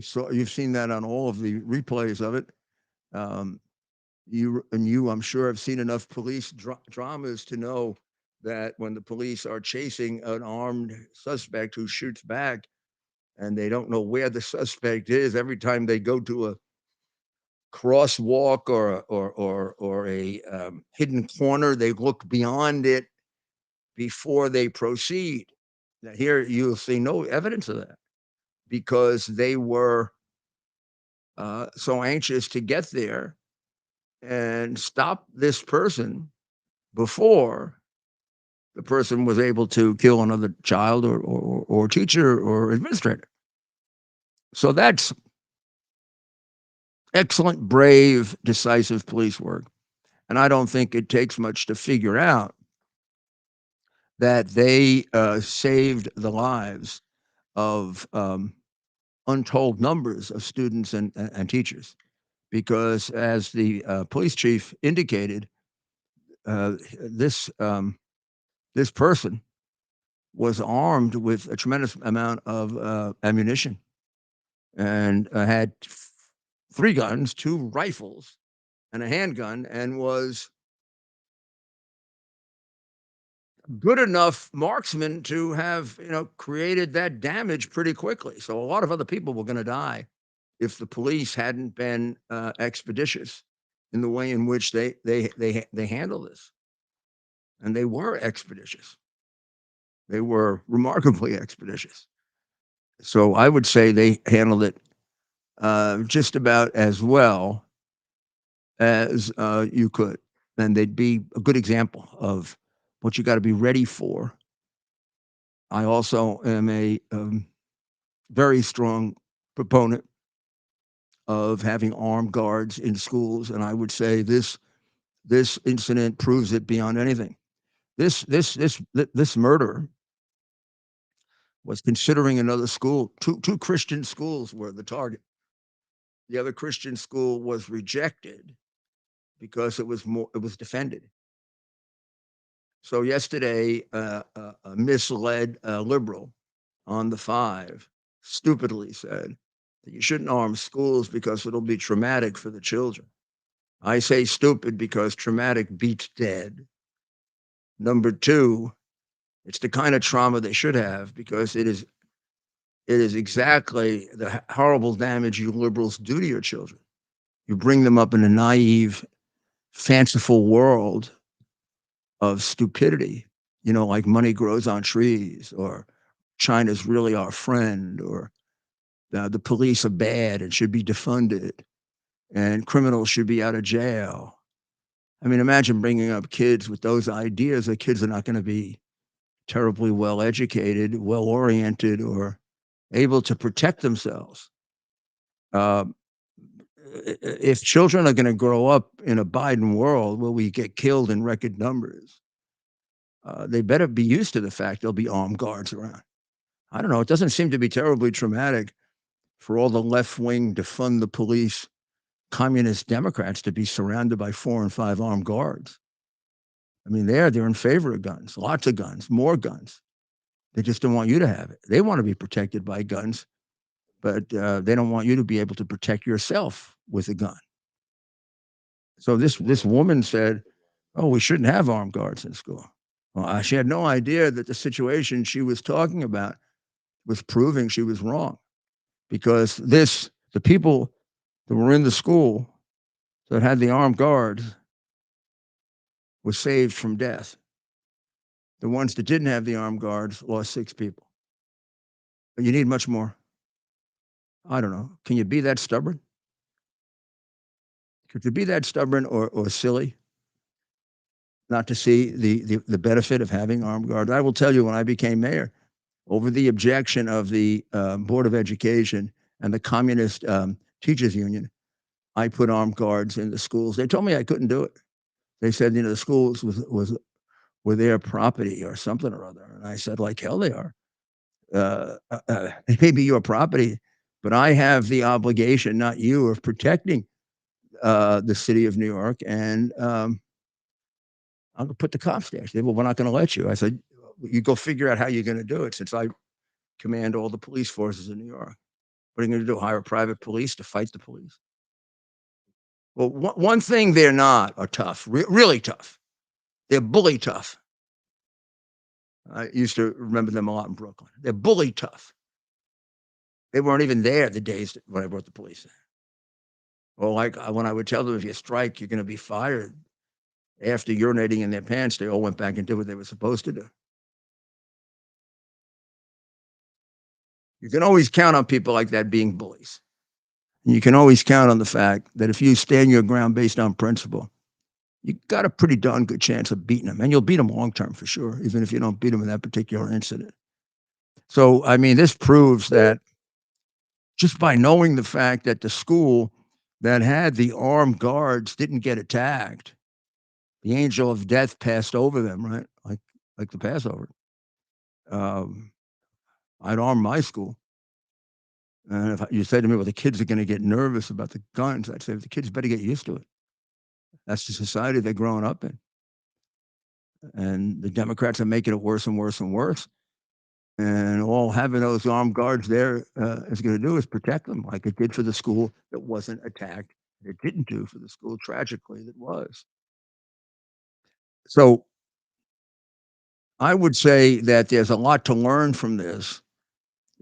seen that on all of the replays of it. I'm sure have seen enough police dramas to know that when the police are chasing an armed suspect who shoots back and they don't know where the suspect is, every time they go to a crosswalk or a hidden corner, they look beyond it before they proceed. Now here you'll see no evidence of that because they were so anxious to get there and stop this person before the person was able to kill another child or teacher or administrator. So that's excellent, brave, decisive police work. And I don't think it takes much to figure out that they saved the lives of untold numbers of students and teachers. Because as the police chief indicated, this person was armed with a tremendous amount of ammunition and had 3 guns, 2 rifles, and a handgun, and was good enough marksman to have created that damage pretty quickly. So a lot of other people were going to die if the police hadn't been expeditious in the way in which they handle this. And they were expeditious. They were remarkably expeditious. So I would say they handled it just about as well as you could. And they'd be a good example of what you got to be ready for. I also am a very strong proponent of having armed guards in schools, and I would say this incident proves it beyond anything. This murder was considering another school. Two Christian schools were the target. The other Christian school was rejected because it was defended. So yesterday, a misled liberal on the 5 stupidly said that you shouldn't arm schools because it'll be traumatic for the children. I say stupid because traumatic beats dead. Number 2, it's the kind of trauma they should have because it is exactly the horrible damage you liberals do to your children. You bring them up in a naive, fanciful world of stupidity, like money grows on trees, or China's really our friend, or the police are bad and should be defunded, and criminals should be out of jail. I mean, imagine bringing up kids with those ideas. The kids are not going to be terribly well educated, well oriented, or able to protect themselves. If children are going to grow up in a Biden world where we get killed in record numbers, they better be used to the fact there'll be armed guards around. I don't know. It doesn't seem to be terribly traumatic for all the left wing defund the police communist Democrats to be surrounded by 4 and 5 armed guards. I mean, they're in favor of guns, lots of guns, more guns. They just don't want you to have it. They want to be protected by guns, but they don't want you to be able to protect yourself with a gun. So this woman said, "Oh, we shouldn't have armed guards in school." Well, she had no idea that the situation she was talking about was proving she was wrong, because the people that were in the school that had the armed guards were saved from death. The ones that didn't have the armed guards lost 6 people. But you need much more. I don't know. Can you be that stubborn? Could you be that stubborn or silly not to see the benefit of having armed guards? I will tell you, when I became mayor, over the objection of the Board of Education and the Communist Teachers Union, I put armed guards in the schools. They told me I couldn't do it. They said, the schools were their property or something or other. And I said, like hell they are. They may be your property, but I have the obligation, not you, of protecting the city of New York. And I'm going to put the cops there. They said, well, we're not going to let you. I said, you go figure out how you're going to do it, since I command all the police forces in New York. What are you going to do? Hire private police to fight the police? Well, one thing they're not are tough, really tough. They're bully tough. I used to remember them a lot in Brooklyn. They're bully tough. They weren't even there the days when I brought the police in. Or like when I would tell them, if you strike, you're going to be fired. After urinating in their pants, they all went back and did what they were supposed to do. You can always count on people like that being bullies. And you can always count on the fact that if you stand your ground based on principle, you got a pretty darn good chance of beating them. And you'll beat them long term for sure, even if you don't beat them in that particular incident. So, I mean, this proves that just by knowing the fact that the school that had the armed guards didn't get attacked, the angel of death passed over them, right? Like the Passover. I'd arm my school. And if you said to me, well, the kids are going to get nervous about the guns, I'd say, the kids better get used to it. That's the society they're growing up in. And the Democrats are making it worse and worse and worse. And all having those armed guards there is going to do is protect them, like it did for the school that wasn't attacked. It didn't do for the school, tragically, that was. So I would say that there's a lot to learn from this,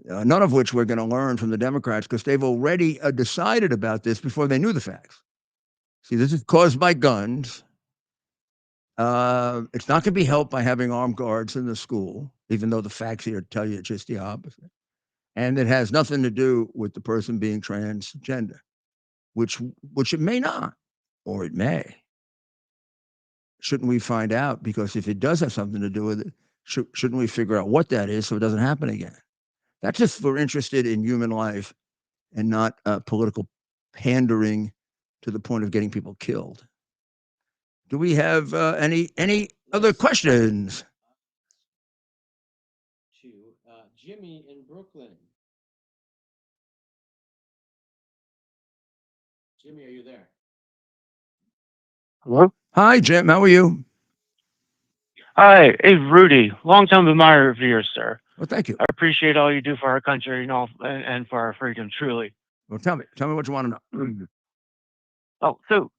none of which we're going to learn from the Democrats, because they've already decided about this before they knew the facts. See, this is caused by guns. It's not going to be helped by having armed guards in the school, even though the facts here tell you just the opposite. And it has nothing to do with the person being transgender, which it may not, or it may. Shouldn't we find out? Because if it does have something to do with it, shouldn't we figure out what that is so it doesn't happen again? That's if we're interested in human life and not political pandering to the point of getting people killed. Do we have any other questions? To Jimmy in Brooklyn. Jimmy, are you there? Hello? Hi, Jim. How are you? Hi, hey Rudy, long-time admirer of yours, sir. Well, thank you. I appreciate all you do for our country and all and for our freedom, truly. Well, tell me what you want to know. Oh, so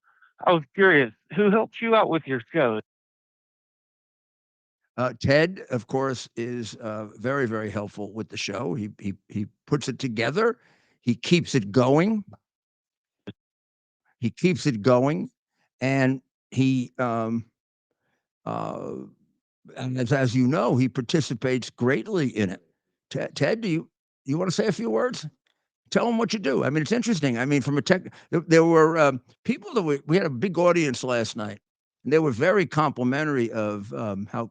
I was curious, who helped you out with your show? Ted, of course, is very, very helpful with the show. He puts it together. He keeps it going. He keeps it going, and he, as you know, he participates greatly in it. Ted, do you want to say a few words? Tell them what you do. I mean, it's interesting. I mean, from a tech, there were people that we had a big audience last night, and they were very complimentary of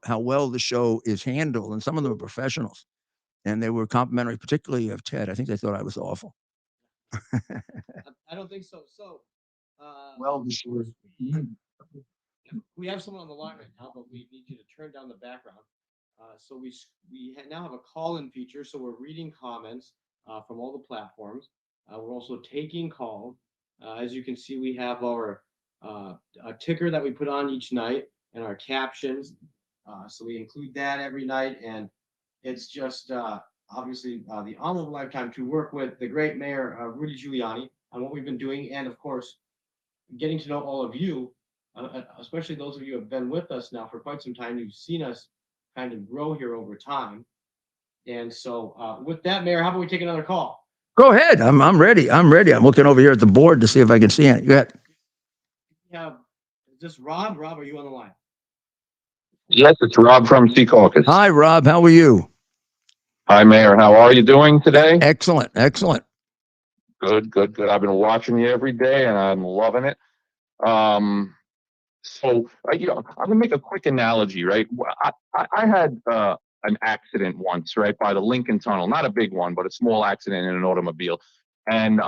how well the show is handled, and some of them are professionals, and they were complimentary, particularly of Ted. I think they thought I was awful. I don't think so. So, Well, we have someone on the line right now, but we need you to turn down the background. So now have a call-in feature. So we're reading comments from all the platforms. We're also taking calls. As you can see, we have our a ticker that we put on each night and our captions. So we include that every night, and it's just obviously the honor of a lifetime to work with the great Mayor Rudy Giuliani on what we've been doing, and of course, getting to know all of you, especially those of you who have been with us now for quite some time. You've seen us kind of grow here over time. And so with that, Mayor, how about we take another call? Go ahead. I'm ready. I'm looking over here at the board to see if I can see it. Go ahead. Is this Rob? Rob, are you on the line? Yes, it's Rob from Secaucus. Hi, Rob. How are you? Hi, Mayor. How are you doing today? Excellent. Excellent. Good, good, good. I've been watching you every day, and I'm loving it. Um, I'm gonna make a quick analogy, right? I had an accident once, right, by the Lincoln Tunnel. Not a big one, but a small accident in an automobile, and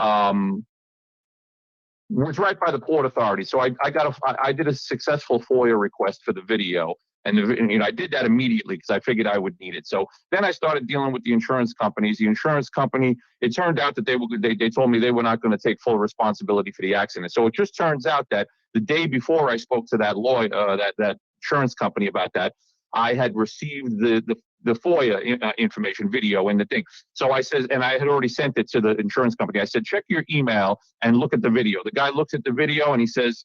was right by the Port Authority. So I did a successful FOIA request for the video, and I did that immediately because I figured I would need it. So then I started dealing with the insurance companies. The insurance company, it turned out that they told me they were not going to take full responsibility for the accident. So it just turns out that the day before I spoke to that lawyer, that insurance company about that, I had received the FOIA information video and the thing. So I said, and I had already sent it to the insurance company. I said, check your email and look at the video. The guy looks at the video and he says,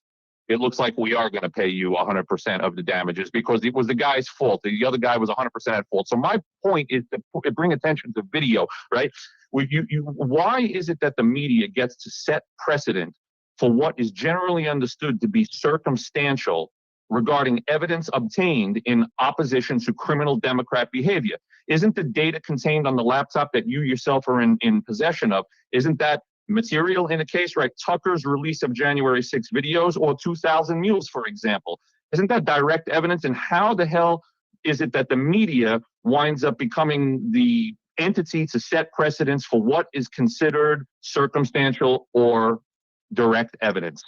it looks like we are going to pay you 100% of the damages because it was the guy's fault. The other guy was 100% at fault. So my point is to bring attention to video, right? Why is it that the media gets to set precedent for what is generally understood to be circumstantial regarding evidence obtained in opposition to criminal Democrat behavior? Isn't the data contained on the laptop that you yourself are in possession of, isn't that material in a case, right? Tucker's release of January 6 videos or 2,000 Mules, for example. Isn't that direct evidence? And how the hell is it that the media winds up becoming the entity to set precedents for what is considered circumstantial or direct evidence?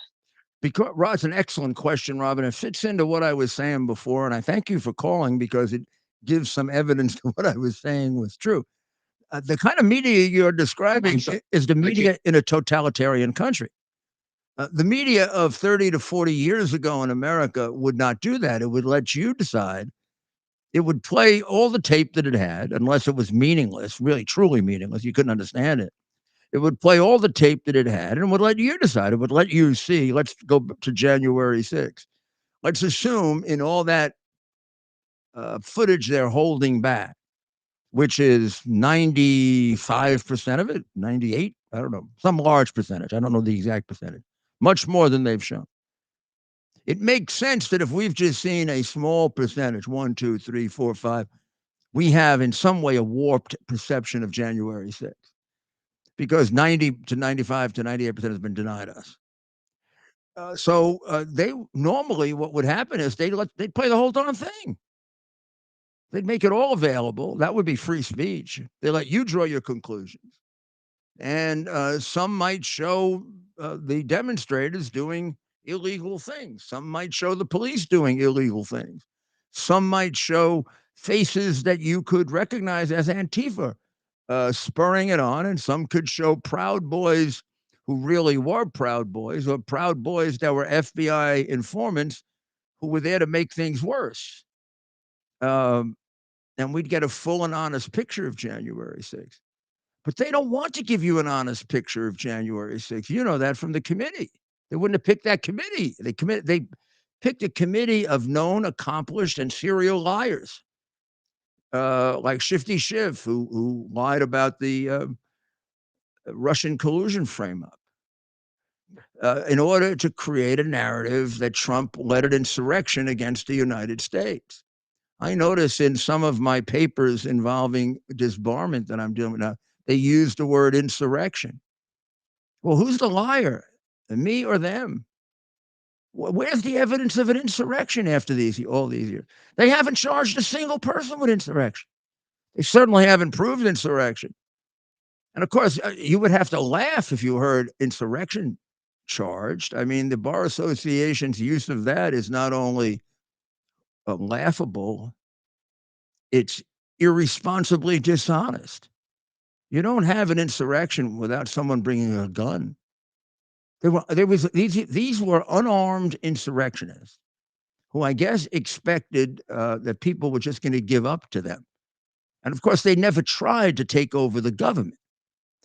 Because Rod, it's an excellent question, Robin. It fits into what I was saying before, and I thank you for calling because it gives some evidence to what I was saying was true. The kind of media you're describing is the media in a totalitarian country. The media of 30 to 40 years ago in America would not do that. It would let you decide. It would play all the tape that it had, unless it was meaningless, really, truly meaningless. You couldn't understand it. It would play all the tape that it had and would let you decide. It would let you see. Let's go to January 6th. Let's assume in all that footage they're holding back, which is 95% of it, 98, I don't know, some large percentage. I don't know the exact percentage, much more than they've shown. It makes sense that if we've just seen a small percentage, 1, 2, 3, 4, 5, we have in some way a warped perception of January 6th because 90 to 95 to 98% has been denied us. So they normally what would happen is they'd play the whole darn thing. They'd make it all available. That would be free speech. They let you draw your conclusions. And some might show the demonstrators doing illegal things. Some might show the police doing illegal things. Some might show faces that you could recognize as Antifa spurring it on, and some could show Proud Boys who really were Proud Boys, or Proud Boys that were FBI informants who were there to make things worse. And we'd get a full and honest picture of January 6th. But they don't want to give you an honest picture of January 6th. You know that from the committee. They wouldn't have picked that committee. They picked a committee of known, accomplished, and serial liars, like Shifty Schiff, who lied about the Russian collusion frame-up, in order to create a narrative that Trump led an insurrection against the United States. I notice in some of my papers involving disbarment that I'm doing now, they use the word insurrection. Well, who's the liar, me or them? Where's the evidence of an insurrection after all these years? They haven't charged a single person with insurrection. They certainly haven't proved insurrection. And of course, you would have to laugh if you heard insurrection charged. I mean, the Bar Association's use of that is not only laughable, it's irresponsibly dishonest. You don't have an insurrection without someone bringing a gun. These were unarmed insurrectionists who I guess expected that people were just going to give up to them. And of course, they never tried to take over the government.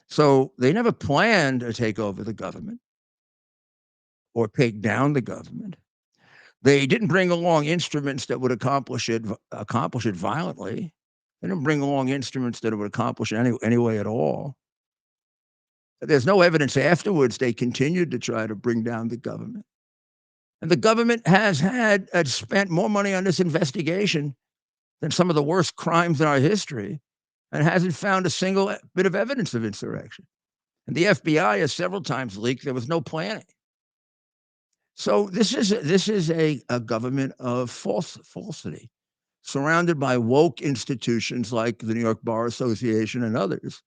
So they never planned to take over the government or take down the government. They didn't bring along instruments that would accomplish it violently. They didn't bring along instruments that would accomplish it anyway at all. There's no evidence afterwards they continued to try to bring down the government. And the government has spent more money on this investigation than some of the worst crimes in our history, and hasn't found a single bit of evidence of insurrection. And the FBI has several times leaked there was no planning. So this is a government of falsity, surrounded by woke institutions like the New York Bar Association and others,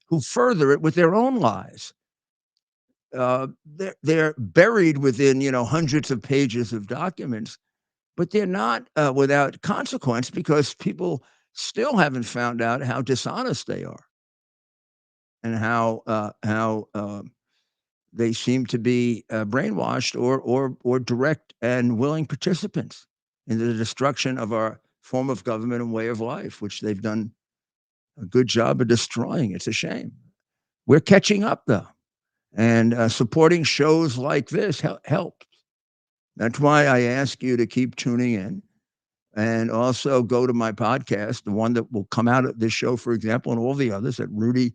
who further it with their own lies. They're buried within hundreds of pages of documents, but they're not without consequence, because people still haven't found out how dishonest they are, and how they seem to be brainwashed or direct and willing participants in the destruction of our form of government and way of life, which they've done a good job of destroying. It's a shame. We're catching up, though, and supporting shows like this helps. That's why I ask you to keep tuning in, and also go to my podcast, the one that will come out of this show, for example, and all the others at Rudy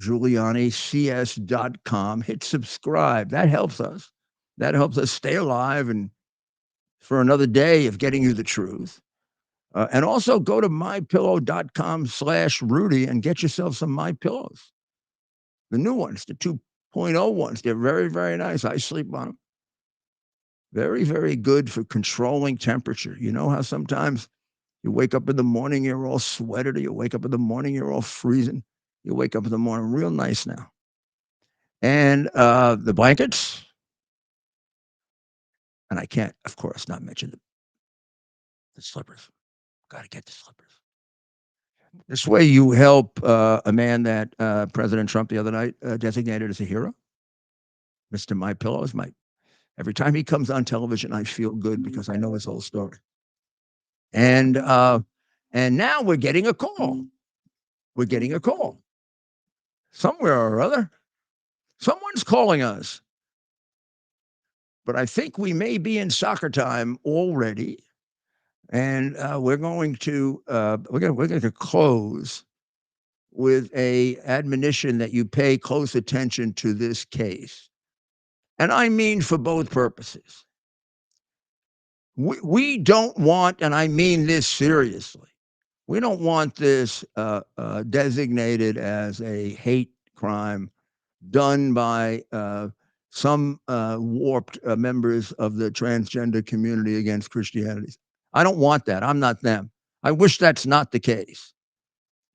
GiulianiCS.com. Hit subscribe. That helps us. That helps us stay alive and for another day of getting you the truth. And also go to mypillow.com/Rudy and get yourself some My Pillows. The new ones, the 2.0 ones. They're very, very nice. I sleep on them. Very, very good for controlling temperature. You know how sometimes you wake up in the morning, you're all sweated, or you wake up in the morning, you're all freezing. You wake up in the morning real nice now. And the blankets, and I can't, of course, not mention the slippers. Got to get the slippers. This way you help a man that President Trump the other night designated as a hero. Mr. My Pillow is every time he comes on television, I feel good because I know his whole story. And now we're getting a call. We're getting a call. Somewhere or other. Someone's calling us. But I think we may be in soccer time already. And we're going to close with a admonition that you pay close attention to this case. And I mean for both purposes. We don't want, and I mean this seriously, we don't want this designated as a hate crime done by some warped members of the transgender community against Christianity. I don't want that. I'm not them. I wish that's not the case.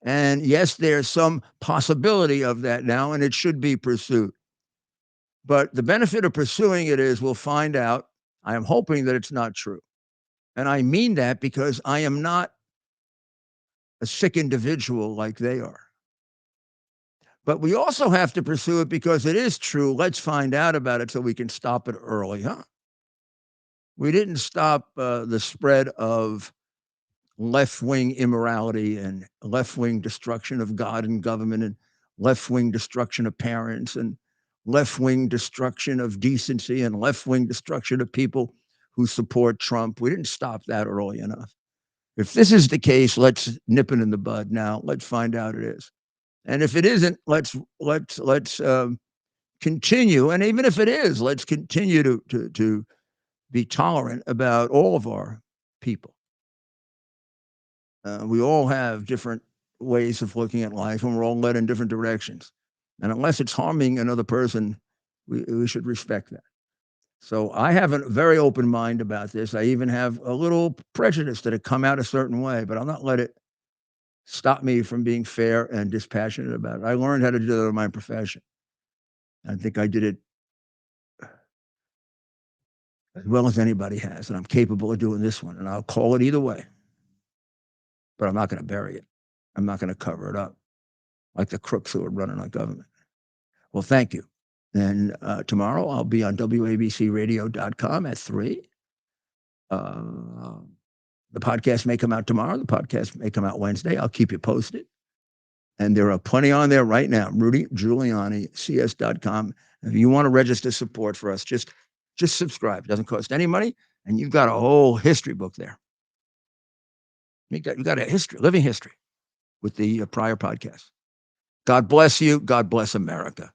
And yes, there's some possibility of that now, and it should be pursued. But the benefit of pursuing it is we'll find out. I am hoping that it's not true. And I mean that because I am not a sick individual like they are. But we also have to pursue it because it is true. Let's find out about it so we can stop it early, huh? We didn't stop the spread of left-wing immorality and left-wing destruction of God and government and left-wing destruction of parents and left-wing destruction of decency and left-wing destruction of people who support Trump. We didn't stop that early enough. If this is the case, let's nip it in the bud now. Let's find out it is. And if it isn't, let's continue. And even if it is, let's continue to be tolerant about all of our people. We all have different ways of looking at life, and we're all led in different directions. And unless it's harming another person, we should respect that. So I have a very open mind about this. I even have a little prejudice that it come out a certain way, but I'll not let it stop me from being fair and dispassionate about it. I learned how to do that in my profession. I think I did it as well as anybody has, and I'm capable of doing this one, and I'll call it either way. But I'm not going to bury it. I'm not going to cover it up like the crooks who are running our government. Well, thank you. And tomorrow I'll be on WABCradio.com at 3. The podcast may come out tomorrow. The podcast may come out Wednesday. I'll keep you posted. And there are plenty on there right now. Rudy Giuliani, CS.com. If you want to register support for us, just subscribe. It doesn't cost any money. And you've got a whole history book there. You got a history, living history with the prior podcast. God bless you. God bless America.